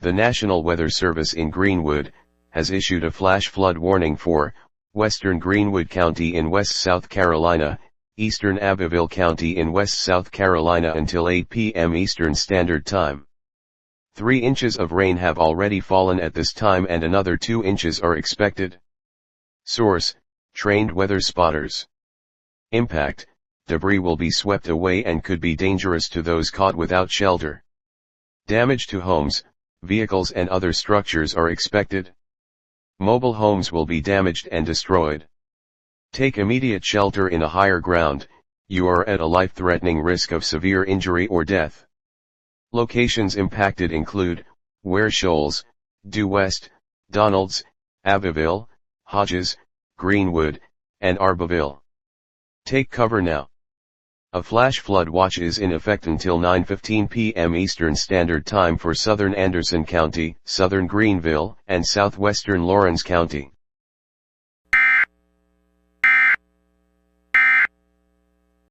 The National Weather Service in Greenwood has issued a flash flood warning for western Greenwood County in West South Carolina, eastern Abbeville County in West South Carolina until 8 p.m. Eastern Standard Time. 3 inches of rain have already fallen at this time and another 2 inches are expected. Source: trained weather spotters. Impact: debris will be swept away and could be dangerous to those caught without shelter. Damage to homes, vehicles and other structures are expected. Mobile homes will be damaged and destroyed. Take immediate shelter in a higher ground, you are at a life-threatening risk of severe injury or death. Locations impacted include Ware Shoals, Due West, Donalds, Abbeville, Hodges, Greenwood, and Abbeville. Take cover now. A flash flood watch is in effect until 9:15 p.m. Eastern Standard Time for southern Anderson County, southern Greenville, and southwestern Lawrence County.